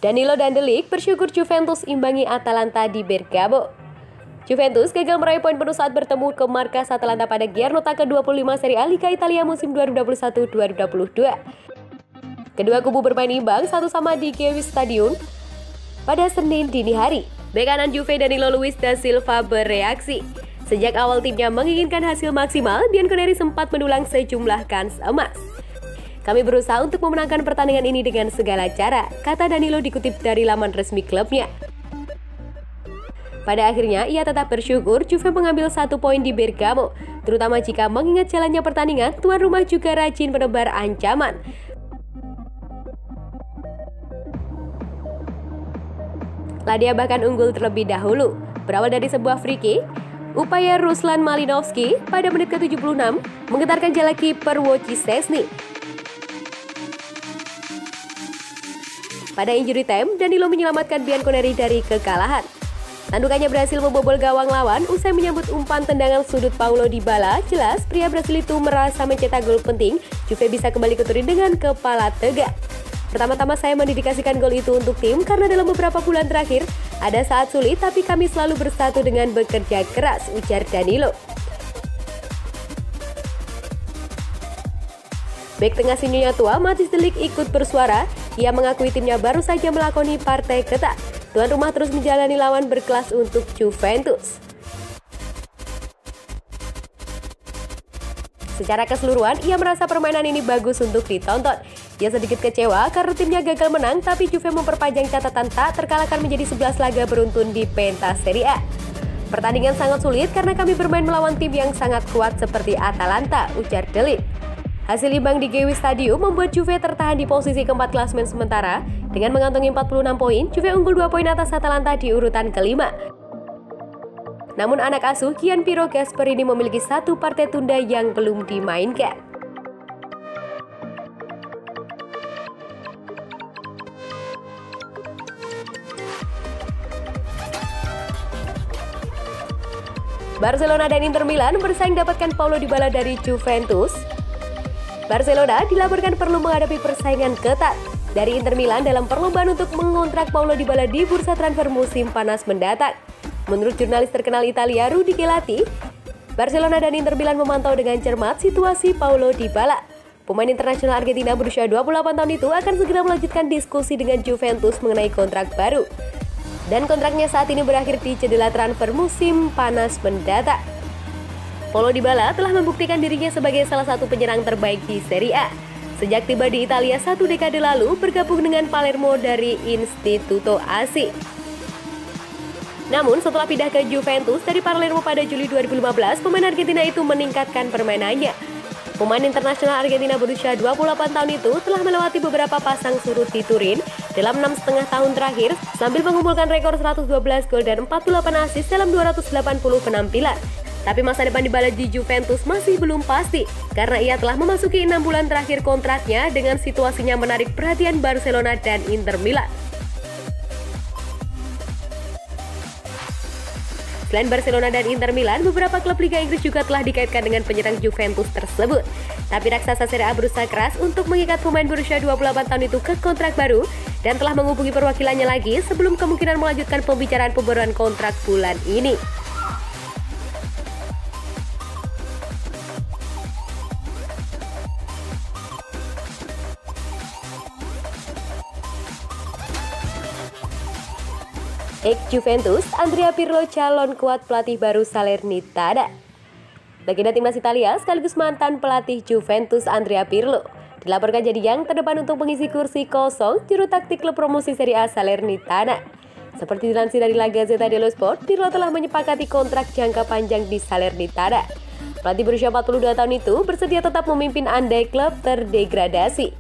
Danilo dan De Ligt bersyukur Juventus imbangi Atalanta di Bergamo. Juventus gagal meraih poin penuh saat bertemu ke markas Atalanta pada Giornata ke-25 Serie A Liga Italia musim 2021-2022. Kedua kubu bermain imbang satu sama di Gewiss Stadium pada Senin dini hari. Bek kanan Juve Danilo Luiz da Silva bereaksi. Sejak awal timnya menginginkan hasil maksimal, Bianconeri sempat mendulang sejumlah kans emas. Kami berusaha untuk memenangkan pertandingan ini dengan segala cara, kata Danilo dikutip dari laman resmi klubnya. Pada akhirnya, ia tetap bersyukur Juve mengambil 1 poin di Bergamo, terutama jika mengingat jalannya pertandingan, tuan rumah juga rajin menebar ancaman. Ladia bahkan unggul terlebih dahulu, berawal dari sebuah free kick. Upaya Ruslan Malinovski pada menit ke-76 menggetarkan jala kiper Wojciech Szczesny. Pada injury time, Danilo menyelamatkan Bianconeri dari kekalahan. Tandukannya berhasil membobol gawang lawan usai menyambut umpan tendangan sudut Paulo Dybala. Jelas, pria Brasil itu merasa mencetak gol penting. Juve bisa kembali ke Turin dengan kepala tegak. Pertama-tama saya mendedikasikan gol itu untuk tim karena dalam beberapa bulan terakhir ada saat sulit tapi kami selalu bersatu dengan bekerja keras, ujar Danilo. Bek tengah seniornya tua Matthijs De Ligt ikut bersuara. Ia mengakui timnya baru saja melakoni partai ketat. Tuan rumah terus menjalani lawan berkelas untuk Juventus. Secara keseluruhan, ia merasa permainan ini bagus untuk ditonton. Ia sedikit kecewa karena timnya gagal menang, tapi Juve memperpanjang catatan tak terkalahkan menjadi 11 laga beruntun di pentas Serie A. Pertandingan sangat sulit karena kami bermain melawan tim yang sangat kuat seperti Atalanta, ujar De Ligt. Hasil imbang di Gewiss Stadium membuat Juve tertahan di posisi keempat klasemen sementara. Dengan mengantongi 46 poin, Juve unggul 2 poin atas Atalanta di urutan kelima. Namun anak asuh Gianpiero Gasperini memiliki 1 partai tunda yang belum dimainkan. Barcelona dan Inter Milan bersaing dapatkan Paulo Dybala dari Juventus. Barcelona dilaporkan perlu menghadapi persaingan ketat dari Inter Milan dalam perlombaan untuk mengontrak Paulo Dybala di bursa transfer musim panas mendatang. Menurut jurnalis terkenal Italia Rudy Gelati, Barcelona dan Inter Milan memantau dengan cermat situasi Paulo Dybala. Pemain internasional Argentina berusia 28 tahun itu akan segera melanjutkan diskusi dengan Juventus mengenai kontrak baru. Dan kontraknya saat ini berakhir di jendela transfer musim panas mendatang. Paulo Dybala telah membuktikan dirinya sebagai salah satu penyerang terbaik di Serie A. Sejak tiba di Italia 1 dekade lalu, bergabung dengan Palermo dari Istituto AC. Namun setelah pindah ke Juventus dari Palermo pada Juli 2015, pemain Argentina itu meningkatkan permainannya. Pemain internasional Argentina berusia 28 tahun itu telah melewati beberapa pasang surut di Turin dalam 6,5 tahun terakhir sambil mengumpulkan rekor 112 gol dan 48 assist dalam 280 penampilan. Tapi masa depan Dybala di Juventus masih belum pasti karena ia telah memasuki 6 bulan terakhir kontraknya dengan situasinya menarik perhatian Barcelona dan Inter Milan. Selain Barcelona dan Inter Milan, beberapa klub Liga Inggris juga telah dikaitkan dengan penyerang Juventus tersebut. Tapi raksasa Serie A berusaha keras untuk mengikat pemain berusia 28 tahun itu ke kontrak baru dan telah menghubungi perwakilannya lagi sebelum kemungkinan melanjutkan pembicaraan pembaruan kontrak bulan ini. Ex-Juventus, Andrea Pirlo calon kuat pelatih baru Salernitana. Legenda timnas Italia sekaligus mantan pelatih Juventus Andrea Pirlo dilaporkan jadi yang terdepan untuk mengisi kursi kosong juru taktik klub promosi Serie A Salernitana. Seperti dilansir dari La Gazzetta dello Sport, Pirlo telah menyepakati kontrak jangka panjang di Salernitana. Pelatih berusia 42 tahun itu bersedia tetap memimpin andai klub terdegradasi.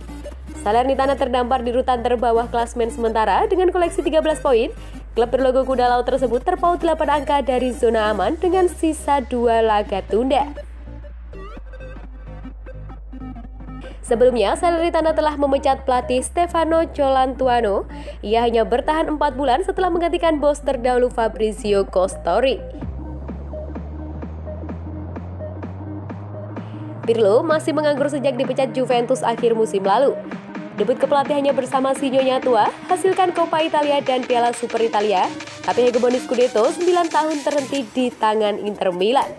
Salernitana terdampar di urutan terbawah klasemen sementara dengan koleksi 13 poin. Klub berlogo kuda laut tersebut terpaut 8 angka dari zona aman dengan sisa 2 laga tunda. Sebelumnya, Salernitana telah memecat pelatih Stefano Colantuono. Ia hanya bertahan 4 bulan setelah menggantikan bos terdahulu Fabrizio Costori. Pirlo masih menganggur sejak dipecat Juventus akhir musim lalu. Debut kepelatihannya bersama Sinyonya Tua, hasilkan Coppa Italia dan Piala Super Italia, tapi hegemoni Scudetto 9 tahun terhenti di tangan Inter Milan.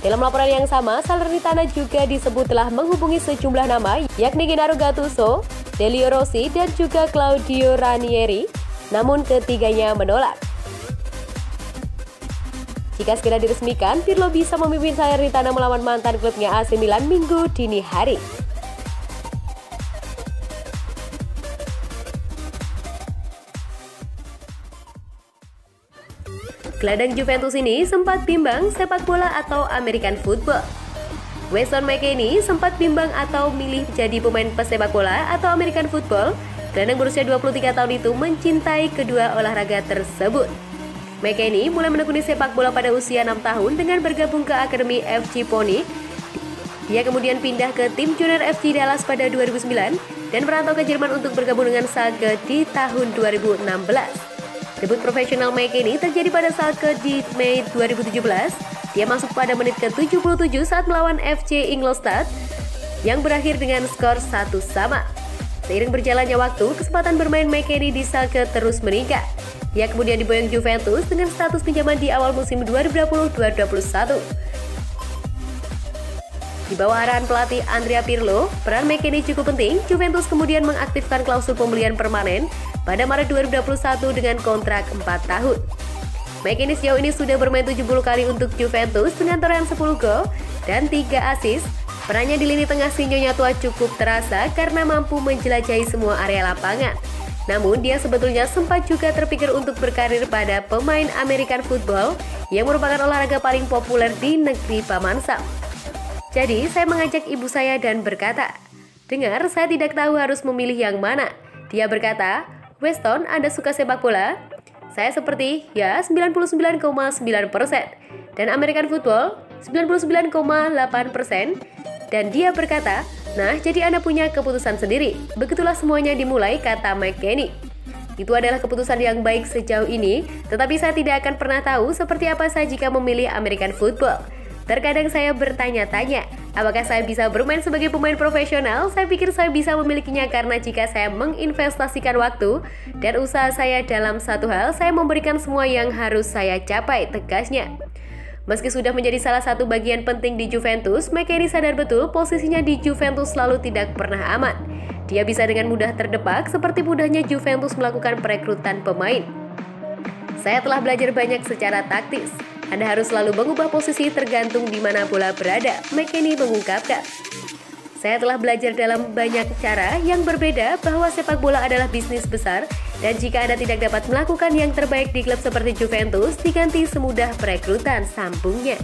Dalam laporan yang sama, Salernitana juga disebut telah menghubungi sejumlah nama, yakni Gennaro Gattuso, Delio Rossi, dan juga Claudio Ranieri, namun ketiganya menolak. Jika segera diresmikan, Pirlo bisa memimpin Salernitana melawan mantan klubnya AC Milan Minggu dini hari. Gelandang Juventus ini sempat bimbang sepak bola atau American football. Weston McKennie sempat bimbang atau milih jadi pemain pesepak bola atau American football. Gelandang berusia 23 tahun itu mencintai kedua olahraga tersebut. McKennie mulai menekuni sepak bola pada usia 6 tahun dengan bergabung ke Akademi FC Pony. Dia kemudian pindah ke tim junior FC Dallas pada 2009 dan merantau ke Jerman untuk bergabung dengan Schalke di tahun 2016. Debut profesional McKennie terjadi pada Schalke di Mei 2017. Dia masuk pada menit ke-77 saat melawan FC Ingolstadt yang berakhir dengan skor 1-1. Seiring berjalannya waktu, kesempatan bermain McKennie di Schalke terus meningkat. Dia kemudian diboyong Juventus dengan status pinjaman di awal musim 2020-2021. Di bawah arahan pelatih Andrea Pirlo, peran McKennie cukup penting. Juventus kemudian mengaktifkan klausul pembelian permanen pada Maret 2021 dengan kontrak 4 tahun. McKennie sejauh ini sudah bermain 70 kali untuk Juventus dengan torehan 10 gol dan 3 assist. Perannya di lini tengah Sinyonya Tua cukup terasa karena mampu menjelajahi semua area lapangan. Namun dia sebetulnya sempat juga terpikir untuk berkarir pada pemain American football yang merupakan olahraga paling populer di negeri Paman Sam. Jadi saya mengajak ibu saya dan berkata, "Dengar, saya tidak tahu harus memilih yang mana." Dia berkata, "Weston, Anda suka sepak bola?" Saya seperti, ya 99,9%. Dan American football, 99,8%. Dan dia berkata, "Nah, jadi Anda punya keputusan sendiri." Begitulah semuanya dimulai, kata McKennie. Itu adalah keputusan yang baik sejauh ini, tetapi saya tidak akan pernah tahu seperti apa saya jika memilih American football. Terkadang saya bertanya-tanya, apakah saya bisa bermain sebagai pemain profesional? Saya pikir saya bisa memilikinya karena jika saya menginvestasikan waktu dan usaha saya dalam satu hal, saya memberikan semua yang harus saya capai, tegasnya. Meski sudah menjadi salah satu bagian penting di Juventus, McKennie sadar betul posisinya di Juventus selalu tidak pernah aman. Dia bisa dengan mudah terdepak seperti mudahnya Juventus melakukan perekrutan pemain. Saya telah belajar banyak secara taktis. Anda harus selalu mengubah posisi tergantung di mana bola berada, McKennie mengungkapkan. Saya telah belajar dalam banyak cara yang berbeda bahwa sepak bola adalah bisnis besar dan jika Anda tidak dapat melakukan yang terbaik di klub seperti Juventus, diganti semudah perekrutan, sambungnya.